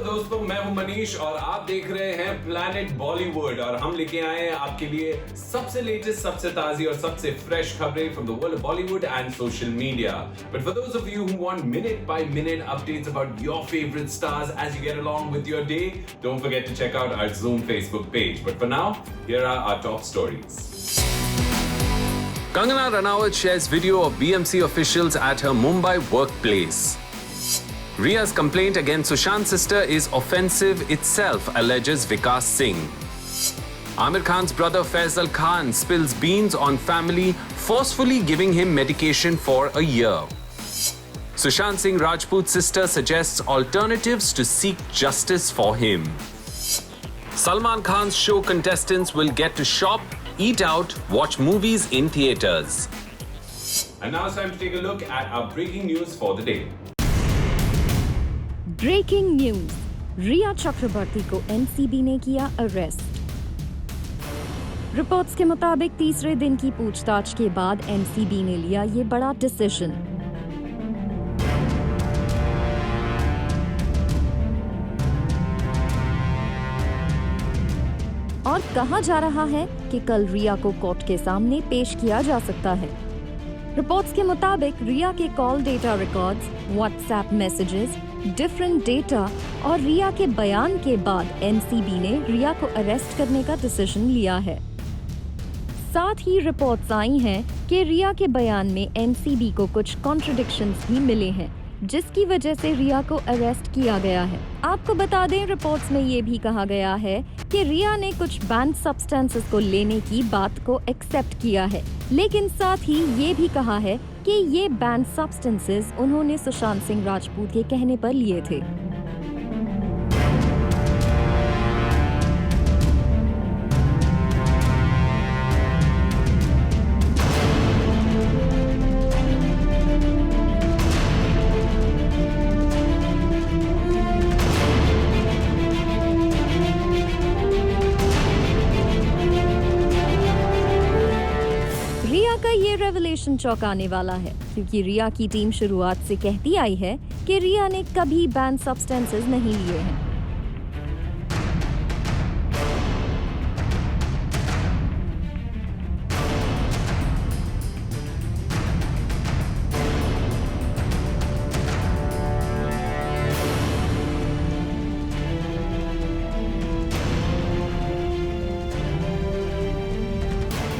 दोस्तों, मैं हूं मनीष और आप देख रहे हैं प्लैनेट बॉलीवुड और हम लेके आए हैं आपके लिए सबसे लेटेस्ट, सबसे ताजी और सबसे फ्रेश खबरें from the world of Bollywood and social media. But for those of you who want minute by minute updates about your favorite stars as you get along with your day, don't forget to check out our Zoom Facebook page. But for now, here are our top stories. Kangana Ranaut shares video of BMC officials at her Mumbai workplace. Ria's complaint against Sushant's sister is offensive itself, alleges Vikas Singh. Amir Khan's brother Faisal Khan spills beans on family, forcefully giving him medication for a year. Sushant Singh Rajput's sister suggests alternatives to seek justice for him. Salman Khan's show contestants will get to shop, eat out, watch movies in theatres. And now it's time to take a look at our breaking news for the day. Breaking news, Rhea Chakraborty को NCB ने किया arrest. Reports के मुताबिक तीसरे दिन की पूछताछ के बाद एनसीबी ने लिया ये बड़ा डिसीजन। और कहा जा रहा है कि कल रिया को कोर्ट के सामने पेश किया जा सकता है। रिपोर्ट्स के मुताबिक रिया के call data records, WhatsApp messages, different data और रिया के बयान के बाद एनसीबी ने रिया को अरेस्ट करने का डिसीजन लिया है। साथ ही रिपोर्ट्स आई हैं कि रिया के बयान में एनसीबी को कुछ कॉन्ट्रडिक्शंस भी मिले हैं, जिसकी वजह से रिया को अरेस्ट किया गया है। आपको बता दें, रिपोर्ट्स में ये भी कहा गया है कि रिया ने कुछ बैंड सब्सटेंसेस को लेने की बात को एक्सेप्ट किया है, लेकिन साथ ही ये भी कहा है कि ये बैंड सब्सटेंसेस उन्होंने सुशांत सिंह राजपूत के कहने पर लिए थे। रिया का ये रेवलेशन चौंकाने वाला है, क्योंकि रिया की टीम शुरुआत से कहती आई है कि रिया ने कभी बैन सब्सटेंसेस नहीं लिए हैं।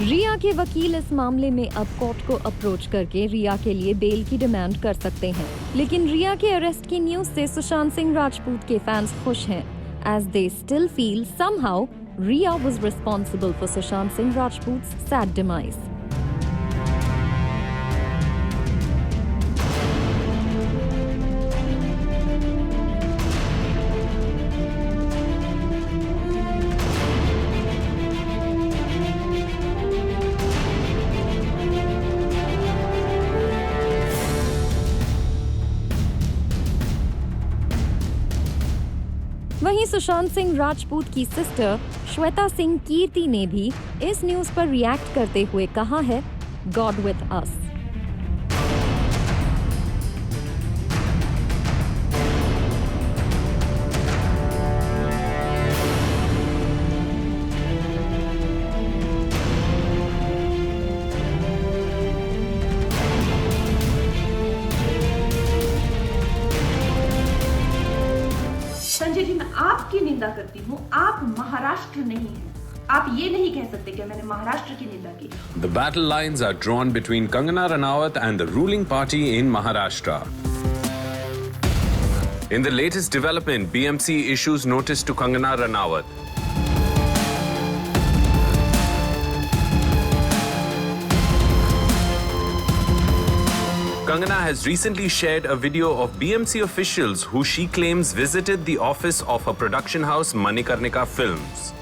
रिया के वकील इस मामले में अब कोर्ट को अप्रोच करके रिया के लिए बेल की डिमांड कर सकते हैं, लेकिन रिया के अरेस्ट की न्यूज से सुशांत सिंह राजपूत के फैंस खुश हैं, as they still feel somehow Riya was responsible for Sushant Singh Rajput's sad demise. वहीं सुशांत सिंह राजपूत की सिस्टर श्वेता सिंह कीर्ति ने भी इस न्यूज पर रिएक्ट करते हुए कहा है, God with us. Sanjay ji, मैं आपकी निंदा करती हूँ, आप महाराष्ट्र नहीं हैं। आप ये नहीं कह सकते कि मैंने महाराष्ट्र की निंदा की। The battle lines are drawn between Kangana Ranaut and the ruling party in Maharashtra. In the latest development, BMC issues notice to Kangana Ranaut. Kangana has recently shared a video of BMC officials who she claims visited the office of her production house Manikarnika Films.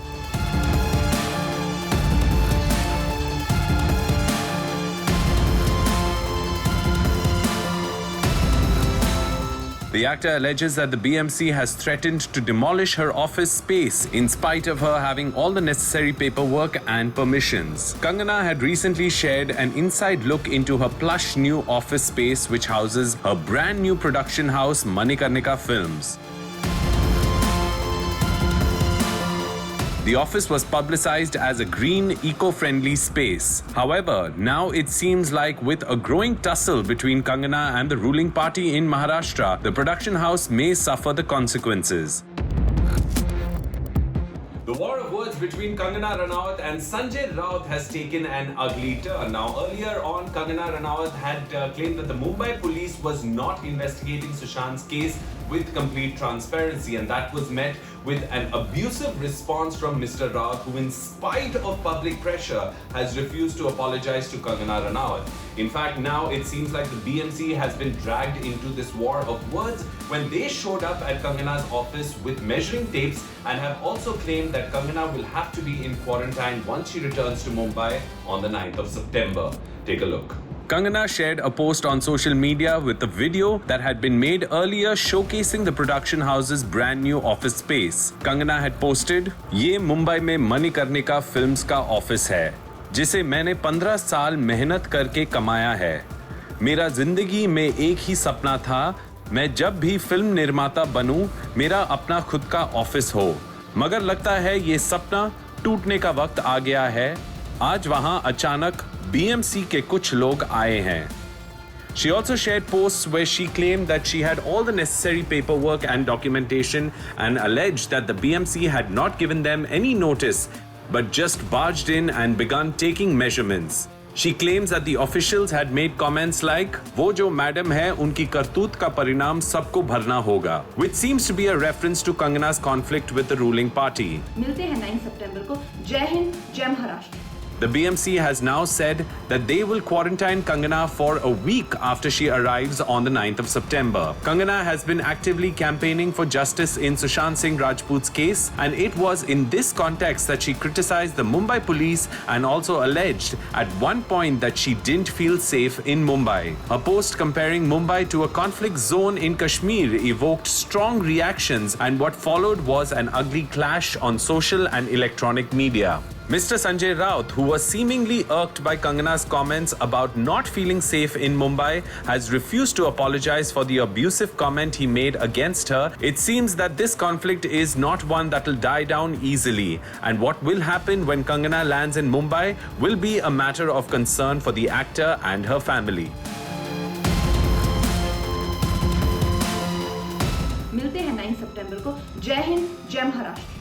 The actor alleges that the BMC has threatened to demolish her office space in spite of her having all the necessary paperwork and permissions. Kangana had recently shared an inside look into her plush new office space which houses her brand new production house Manikarnika Films. The office was publicized as a green, eco-friendly space. However, now it seems like with a growing tussle between Kangana and the ruling party in Maharashtra, the production house may suffer the consequences. The war of words between Kangana Ranaut and Sanjay Raut has taken an ugly turn. Now, earlier on, Kangana Ranaut had claimed that the Mumbai police was not investigating Sushant's case with complete transparency, and that was met with an abusive response from Mr. Raut, who, in spite of public pressure, has refused to apologize to Kangana Ranaut. In fact, now it seems like the BMC has been dragged into this war of words when they showed up at Kangana's office with measuring tapes and have also claimed that Kangana will have to be in quarantine once she returns to Mumbai on the 9th of September. Take a look. Kangana shared a post on social media with a video that had been made earlier showcasing the production house's brand new office space. Kangana had posted, "ये मुंबई में Manikarnika films का office है, जिसे मैंने 15 साल मेहनत करके कमाया है। मेरा जिंदगी में एक ही सपना था, मैं जब भी फिल्म निर्माता बनूं, मेरा अपना खुद का ऑफिस हो। मगर लगता है ये सपना टूटने का वक्त आ गया है। आज वहां अचानक BMC के कुछ लोग आए हैं." She also shared posts where she claimed that she had all the necessary paperwork and documentation and alleged that the BMC had not given them any notice but just barged in and begun taking measurements. She claims that the officials had made comments like, "वो जो madam है उनकी करतूत का परिणाम सबको भरना होगा," which seems to be a reference to Kangana's conflict with the ruling party. मिलते हैं 9 सितंबर को। जय हिंद, जय Maharashtra. The BMC has now said that they will quarantine Kangana for a week after she arrives on the 9th of September. Kangana has been actively campaigning for justice in Sushant Singh Rajput's case, and it was in this context that she criticized the Mumbai police and also alleged at one point that she didn't feel safe in Mumbai. A post comparing Mumbai to a conflict zone in Kashmir evoked strong reactions, and what followed was an ugly clash on social and electronic media. Mr. Sanjay Raut, who was seemingly irked by Kangana's comments about not feeling safe in Mumbai, has refused to apologize for the abusive comment he made against her. It seems that this conflict is not one that will die down easily, and what will happen when Kangana lands in Mumbai will be a matter of concern for the actor and her family. मिलते हैं 9 सितंबर को। जय हिंद, जय Maharashtra.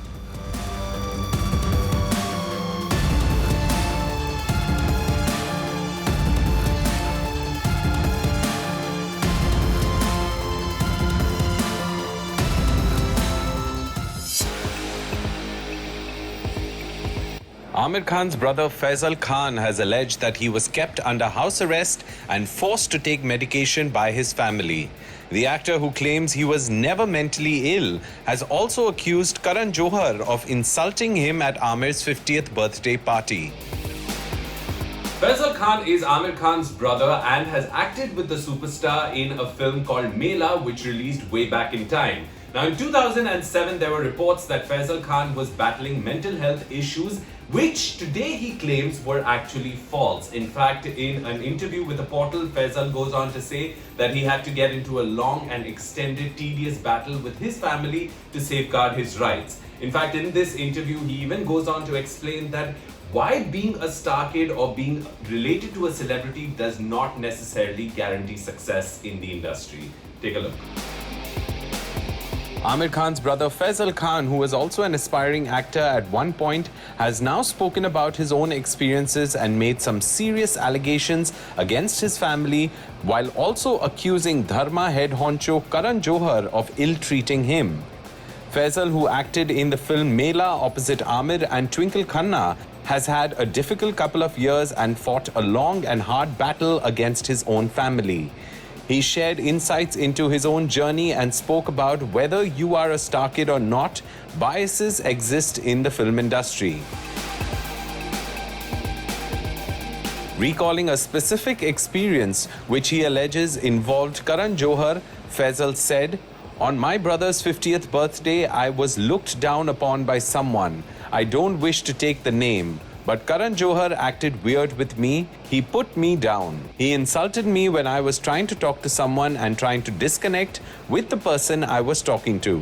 Aamir Khan's brother Faisal Khan has alleged that he was kept under house arrest and forced to take medication by his family. The actor, who claims he was never mentally ill, has also accused Karan Johar of insulting him at Aamir's 50th birthday party. Faisal Khan is Aamir Khan's brother and has acted with the superstar in a film called Mela, which released way back in time. Now, in 2007, there were reports that Faisal Khan was battling mental health issues, which today he claims were actually false. In fact, in an interview with the portal, Faisal goes on to say that he had to get into a long and extended, tedious battle with his family to safeguard his rights. In fact, in this interview, he even goes on to explain that why being a star kid or being related to a celebrity does not necessarily guarantee success in the industry. Take a look. Aamir Khan's brother Faisal Khan, who was also an aspiring actor at one point, has now spoken about his own experiences and made some serious allegations against his family, while also accusing Dharma head honcho Karan Johar of ill-treating him. Faisal, who acted in the film Mela opposite Aamir and Twinkle Khanna, has had a difficult couple of years and fought a long and hard battle against his own family. He shared insights into his own journey and spoke about whether you are a star kid or not, biases exist in the film industry. Recalling a specific experience which he alleges involved Karan Johar, Faisal said, "On my brother's 50th birthday, I was looked down upon by someone. I don't wish to take the name. But Karan Johar acted weird with me. He put me down. He insulted me when I was trying to talk to someone and trying to disconnect with the person I was talking to."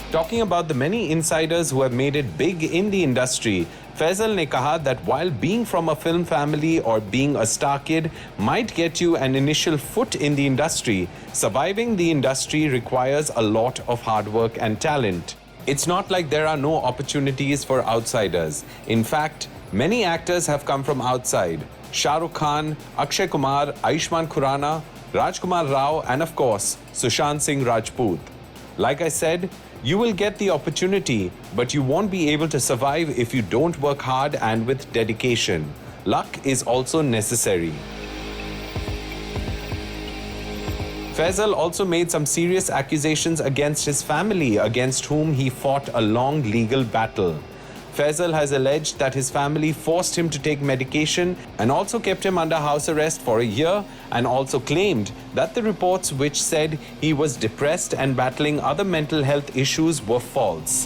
Talking about the many insiders who have made it big in the industry, Faisal ne kaha that while being from a film family or being a star kid might get you an initial foot in the industry, surviving the industry requires a lot of hard work and talent. It's not like there are no opportunities for outsiders. In fact, many actors have come from outside. Shah Rukh Khan, Akshay Kumar, Ayushmann Khurrana, Rajkumar Rao, and of course, Sushant Singh Rajput. Like I said, you will get the opportunity, but you won't be able to survive if you don't work hard and with dedication. Luck is also necessary. Faisal also made some serious accusations against his family, against whom he fought a long legal battle. Faisal has alleged that his family forced him to take medication and also kept him under house arrest for a year, and also claimed that the reports which said he was depressed and battling other mental health issues were false.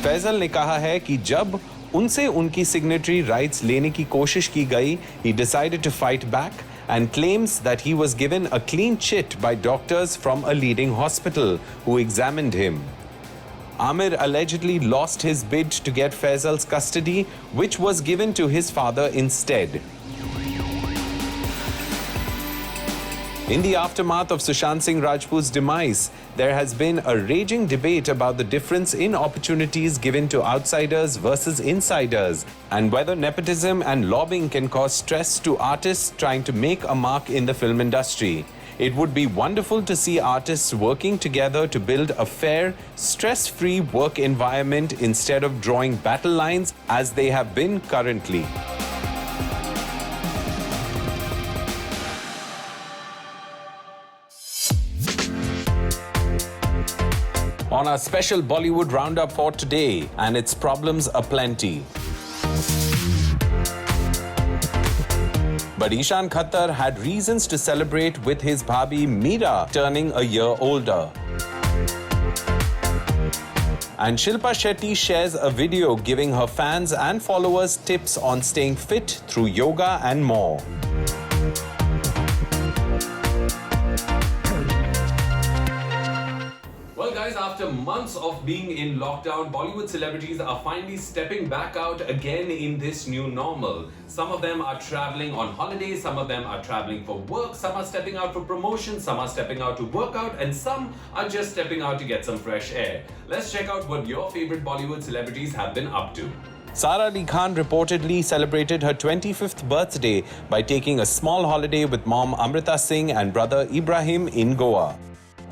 Faisal ने कहा है कि जब उनसे उनकी signatory rights लेने की कोशिश की गई, he decided to fight back and claims that he was given a clean chit by doctors from a leading hospital who examined him. Amir allegedly lost his bid to get Faisal's custody, which was given to his father instead. In the aftermath of Sushant Singh Rajput's demise, there has been a raging debate about the difference in opportunities given to outsiders versus insiders, and whether nepotism and lobbying can cause stress to artists trying to make a mark in the film industry. It would be wonderful to see artists working together to build a fair, stress-free work environment instead of drawing battle lines as they have been currently. On our special Bollywood roundup for today, and its problems aplenty. But Ishaan Khattar had reasons to celebrate with his bhabhi Meera turning a year older. And Shilpa Shetty shares a video giving her fans and followers tips on staying fit through yoga and more. Well guys, after months of being in lockdown, Bollywood celebrities are finally stepping back out again in this new normal. Some of them are traveling on holidays, some of them are traveling for work, some are stepping out for promotion, some are stepping out to work out, and some are just stepping out to get some fresh air. Let's check out what your favorite Bollywood celebrities have been up to. Sara Ali Khan reportedly celebrated her 25th birthday by taking a small holiday with mom Amrita Singh and brother Ibrahim in Goa.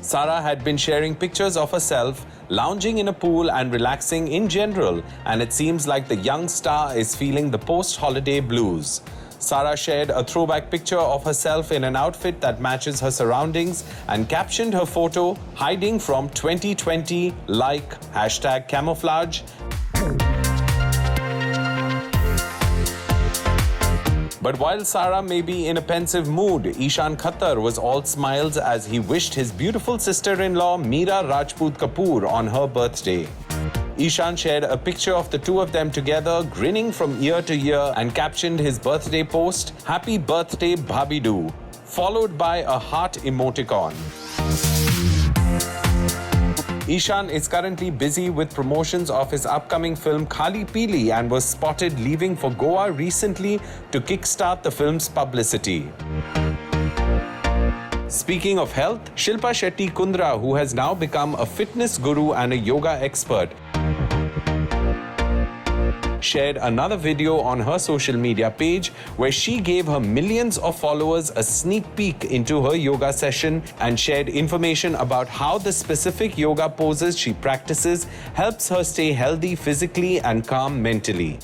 Sara had been sharing pictures of herself lounging in a pool and relaxing in general, and it seems like the young star is feeling the post-holiday blues. Sara shared a throwback picture of herself in an outfit that matches her surroundings and captioned her photo, "Hiding from 2020 like #camouflage." But while Sara may be in a pensive mood, Ishaan Khattar was all smiles as he wished his beautiful sister-in-law Meera Rajput Kapoor on her birthday. Ishaan shared a picture of the two of them together, grinning from ear to ear, and captioned his birthday post, "Happy birthday, Bhabidu," followed by a heart emoticon. Ishaan is currently busy with promotions of his upcoming film Khali Pili and was spotted leaving for Goa recently to kickstart the film's publicity. Speaking of health, Shilpa Shetty Kundra, who has now become a fitness guru and a yoga expert, shared another video on her social media page where she gave her millions of followers a sneak peek into her yoga session and shared information about how the specific yoga poses she practices helps her stay healthy physically and calm mentally.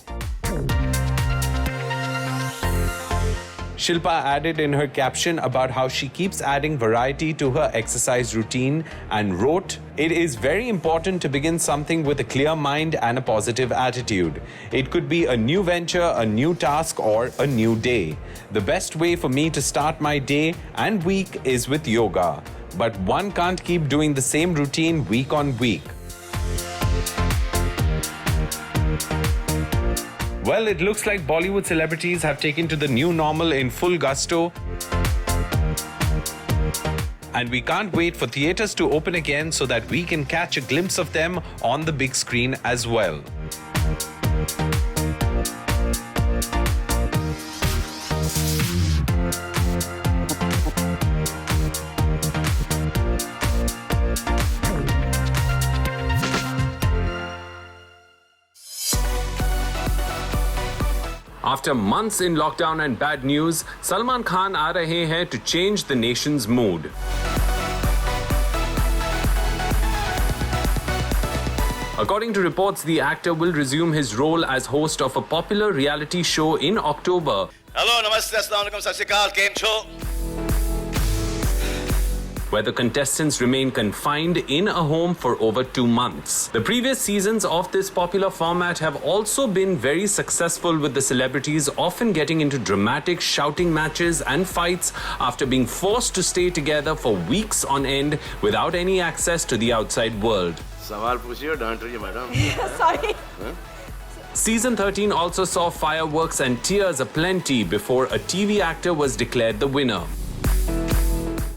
Shilpa added in her caption about how she keeps adding variety to her exercise routine and wrote, "It is very important to begin something with a clear mind and a positive attitude. It could be a new venture, a new task, or a new day. The best way for me to start my day and week is with yoga. But one can't keep doing the same routine week on week." Well, it looks like Bollywood celebrities have taken to the new normal in full gusto. And we can't wait for theatres to open again so that we can catch a glimpse of them on the big screen as well. After months in lockdown and bad news, Salman Khan aa rahe hain to change the nation's mood. According to reports, the actor will resume his role as host of a popular reality show in October. Hello, namaste, assalamu alaikum, sat sri akal, kem chho? Where the contestants remain confined in a home for over 2 months. The previous seasons of this popular format have also been very successful, with the celebrities often getting into dramatic shouting matches and fights after being forced to stay together for weeks on end without any access to the outside world. सवाल पूछिए, डांट रही है madam. Sorry. Season 13 also saw fireworks and tears aplenty before a TV actor was declared the winner.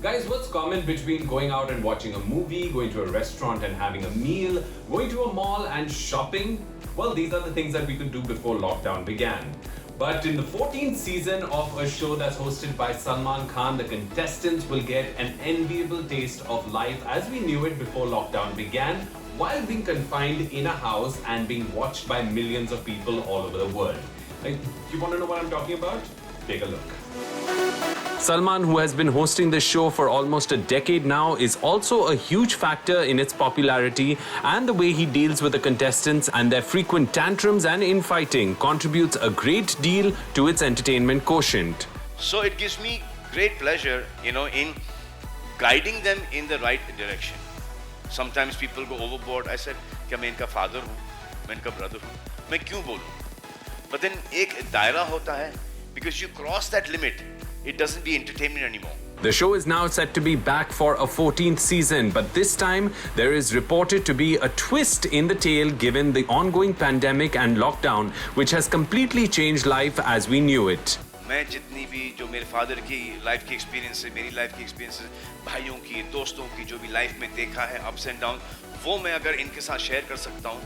Guys, what's common between going out and watching a movie, going to a restaurant and having a meal, going to a mall and shopping? Well, these are the things that we could do before lockdown began. But in the 14th season of a show that's hosted by Salman Khan, the contestants will get an enviable taste of life as we knew it before lockdown began, while being confined in a house and being watched by millions of people all over the world. Like, you want to know what I'm talking about? Take a look. Salman, who has been hosting this show for almost a decade now, is also a huge factor in its popularity, and the way he deals with the contestants and their frequent tantrums and infighting contributes a great deal to its entertainment quotient. So it gives me great pleasure, in guiding them in the right direction. Sometimes people go overboard. I said, क्या मैं इनका father हूँ, मैं इनका brother हूँ, मैं क्यों बोलूँ? But then एक दायरा होता है, because you cross that limit, it doesn't be entertainment anymore. The show is now set to be back for a 14th season, but this time there is reported to be a twist in the tale given the ongoing pandemic and lockdown, which has completely changed life as we knew it. मैं जितनी भी जो मेरे father की life की experience है, मेरी life की एक्सपीरियंस है, भाइयों की, दोस्तों की जो भी लाइफ में देखा है अप्स एंड डाउन, वो मैं अगर इनके साथ शेयर कर सकता हूँ,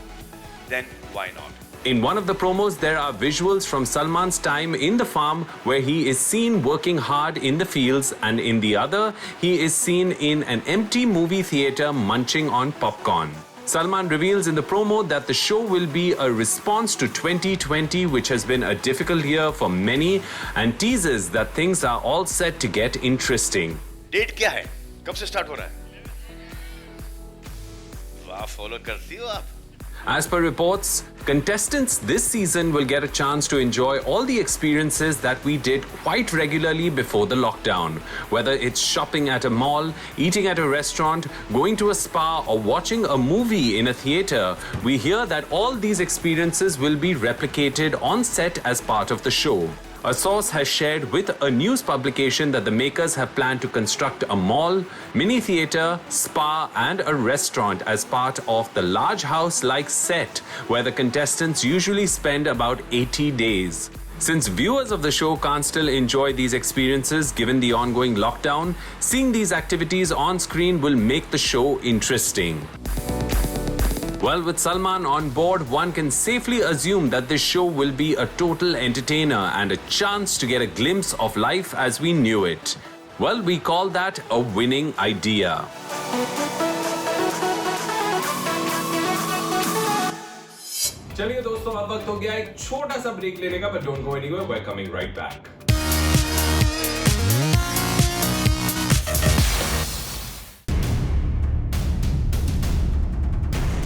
then why not? In one of the promos, there are visuals from Salman's time in the farm where he is seen working hard in the fields, and in the other, he is seen in an empty movie theater munching on popcorn. Salman reveals in the promo that the show will be a response to 2020, which has been a difficult year for many, and teases that things are all set to get interesting. Date क्या है? कब से start हो रहा है? वाह, follow करती हो आप? As per reports, contestants this season will get a chance to enjoy all the experiences that we did quite regularly before the lockdown. Whether it's shopping at a mall, eating at a restaurant, going to a spa, or watching a movie in a theater, we hear that all these experiences will be replicated on set as part of the show. A source has shared with a news publication that the makers have planned to construct a mall, mini theater, spa, and a restaurant as part of the large house-like set where the contestants usually spend about 80 days. Since viewers of the show can't still enjoy these experiences given the ongoing lockdown, seeing these activities on screen will make the show interesting. Well, with Salman on board, one can safely assume that this show will be a total entertainer and a chance to get a glimpse of life as we knew it. Well, we call that a winning idea. चलिए दोस्तों, अब वक्त हो गया एक छोटा सा break लेने का, but don't go anywhere, we're coming right back.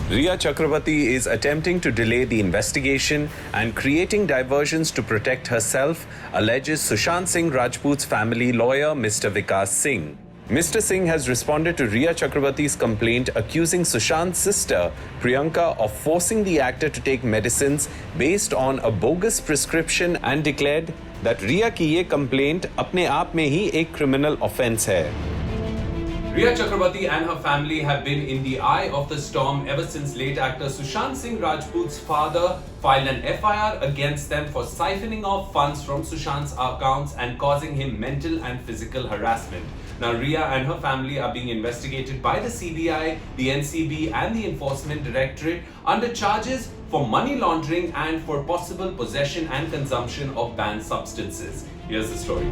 Rhea Chakrabarti is attempting to delay the investigation and creating diversions to protect herself, alleges Sushant Singh Rajput's family lawyer, Mr. Vikas Singh. Mr. Singh has responded to Rhea Chakrabarti's complaint accusing Sushant's sister, Priyanka, of forcing the actor to take medicines based on a bogus prescription and declared that Rhea की ये complaint अपने आप में ही एक criminal offence है. Rhea Chakrabarti and her family have been in the eye of the storm ever since late actor Sushant Singh Rajput's father filed an FIR against them for siphoning off funds from Sushant's accounts and causing him mental and physical harassment. Now, Rhea and her family are being investigated by the CBI, the NCB, and the Enforcement Directorate under charges for money laundering and for possible possession and consumption of banned substances. Here's the story.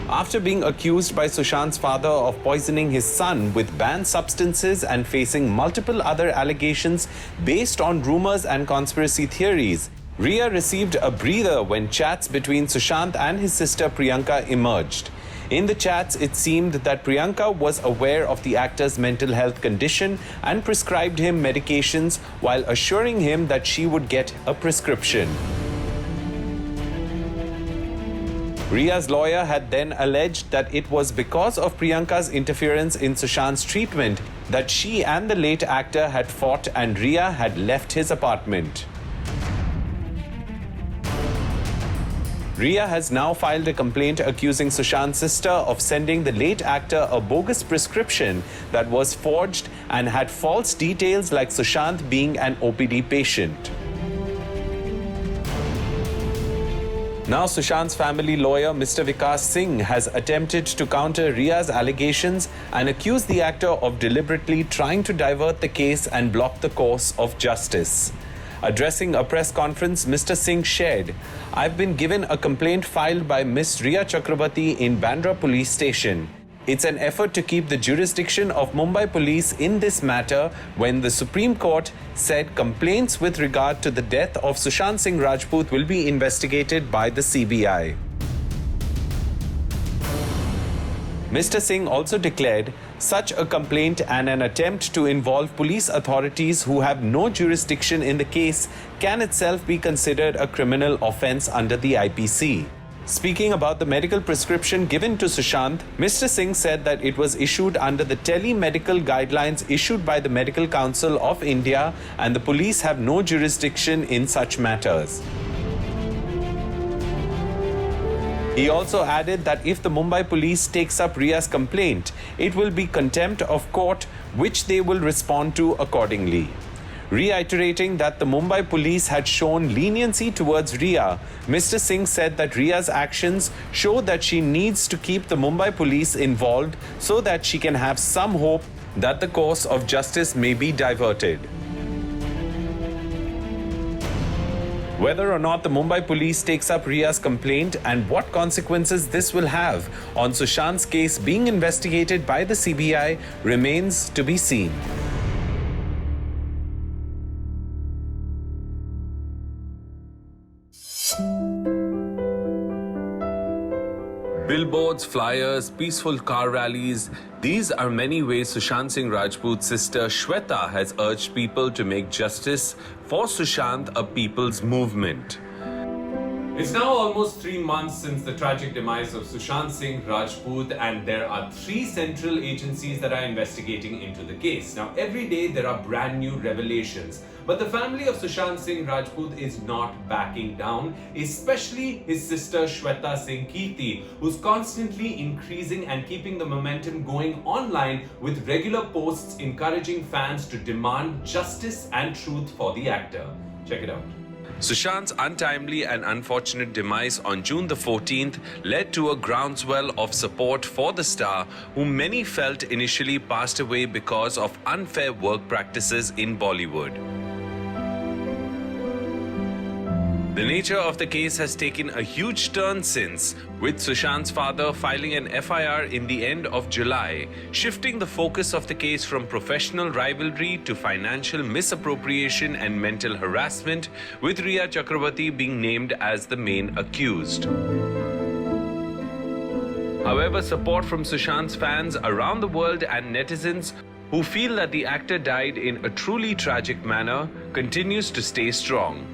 After being accused by Sushant's father of poisoning his son with banned substances and facing multiple other allegations based on rumors and conspiracy theories, Rhea received a breather when chats between Sushant and his sister Priyanka emerged. In the chats, it seemed that Priyanka was aware of the actor's mental health condition and prescribed him medications while assuring him that she would get a prescription. Rhea's lawyer had then alleged that it was because of Priyanka's interference in Sushant's treatment that she and the late actor had fought and Rhea had left his apartment. Rhea has now filed a complaint accusing Sushant's sister of sending the late actor a bogus prescription that was forged and had false details like Sushant being an OPD patient. Now, Sushant's family lawyer, Mr. Vikas Singh, has attempted to counter Rhea's allegations and accused the actor of deliberately trying to divert the case and block the course of justice. Addressing a press conference, Mr. Singh shared, "I've been given a complaint filed by Miss Rhea Chakrabarti in Bandra Police Station. It's an effort to keep the jurisdiction of Mumbai Police in this matter when the Supreme Court said complaints with regard to the death of Sushant Singh Rajput will be investigated by the CBI. Mr. Singh also declared, such a complaint and an attempt to involve police authorities who have no jurisdiction in the case can itself be considered a criminal offence under the IPC. Speaking about the medical prescription given to Sushant, Mr. Singh said that it was issued under the telemedical guidelines issued by the Medical Council of India and the police have no jurisdiction in such matters. He also added that if the Mumbai police takes up Rhea's complaint, it will be contempt of court, which they will respond to accordingly. Reiterating that the Mumbai police had shown leniency towards Rhea, Mr. Singh said that Rhea's actions show that she needs to keep the Mumbai police involved so that she can have some hope that the course of justice may be diverted. Whether or not the Mumbai police takes up Rhea's complaint and what consequences this will have on Sushant's case being investigated by the CBI remains to be seen. Billboards, flyers, peaceful car rallies. These are many ways Sushant Singh Rajput's sister Shweta has urged people to make justice for Sushant a people's movement. It's now almost 3 months since the tragic demise of Sushant Singh Rajput, and there are 3 central agencies that are investigating into the case. Now, every day there are brand new revelations, but the family of Sushant Singh Rajput is not backing down, especially his sister Shweta Singh Kirti, who's constantly increasing and keeping the momentum going online with regular posts encouraging fans to demand justice and truth for the actor. Check it out. Sushant's untimely and unfortunate demise on June the 14th led to a groundswell of support for the star, whom many felt initially passed away because of unfair work practices in Bollywood. The nature of the case has taken a huge turn since, with Sushant's father filing an FIR in the end of July, shifting the focus of the case from professional rivalry to financial misappropriation and mental harassment, with Rhea Chakrabarti being named as the main accused. However, support from Sushant's fans around the world and netizens who feel that the actor died in a truly tragic manner continues to stay strong.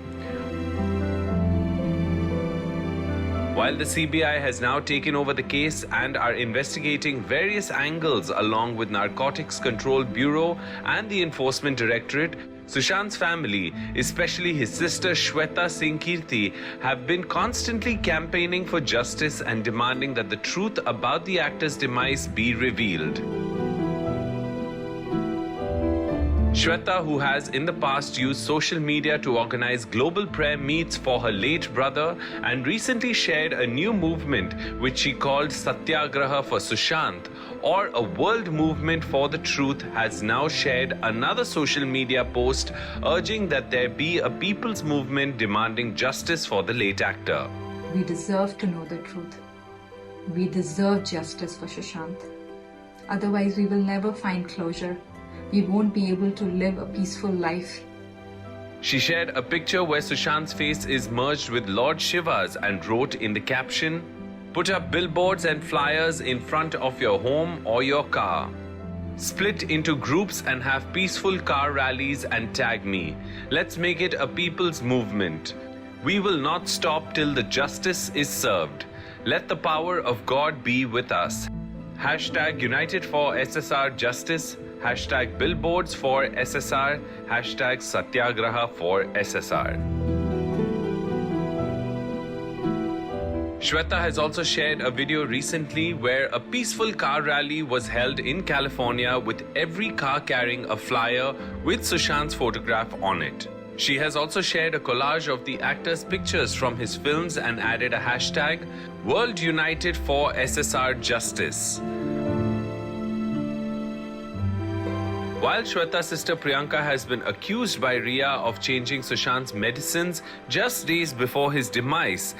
While the CBI has now taken over the case and are investigating various angles along with Narcotics Control Bureau and the Enforcement Directorate, Sushant's family, especially his sister Shweta Singh Kirti, have been constantly campaigning for justice and demanding that the truth about the actor's demise be revealed. Shweta, who has in the past used social media to organize global prayer meets for her late brother, and recently shared a new movement which she called Satyagraha for Sushant, or a world movement for the truth, has now shared another social media post urging that there be a people's movement demanding justice for the late actor. We deserve to know the truth. We deserve justice for Sushant. Otherwise, we will never find closure. We won't be able to live a peaceful life. She shared a picture where Sushant's face is merged with Lord Shiva's and wrote in the caption, "Put up billboards and flyers in front of your home or your car. Split into groups and have peaceful car rallies and tag me. Let's make it a people's movement. We will not stop till the justice is served. Let the power of God be with us. Hashtag United for SSR Justice. Hashtag Billboards for SSR. Hashtag Satyagraha for SSR." Shweta has also shared a video recently where a peaceful car rally was held in California with every car carrying a flyer with Sushant's photograph on it. She has also shared a collage of the actor's pictures from his films and added a hashtag, World United for SSR Justice. While Shweta's sister Priyanka has been accused by Rhea of changing Sushant's medicines just days before his demise,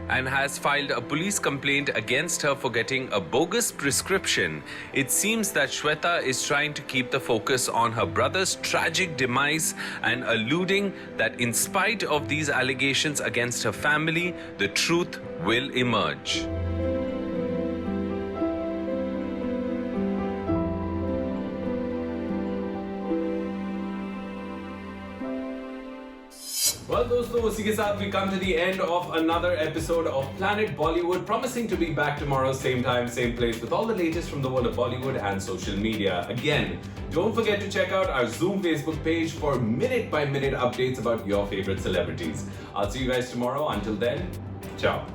and has filed a police complaint against her for getting a bogus prescription, it seems that Shweta is trying to keep the focus on her brother's tragic demise and alluding that in spite of these allegations against her family, the truth will emerge. Well, दोस्तों, उसी के साथ we come to the end of another episode of Planet Bollywood, promising to be back tomorrow, same time, same place, with all the latest from the world of Bollywood and social media. Again, don't forget to check out our Zoom Facebook page for minute-by-minute updates about your favorite celebrities. I'll see you guys tomorrow. Until then, ciao.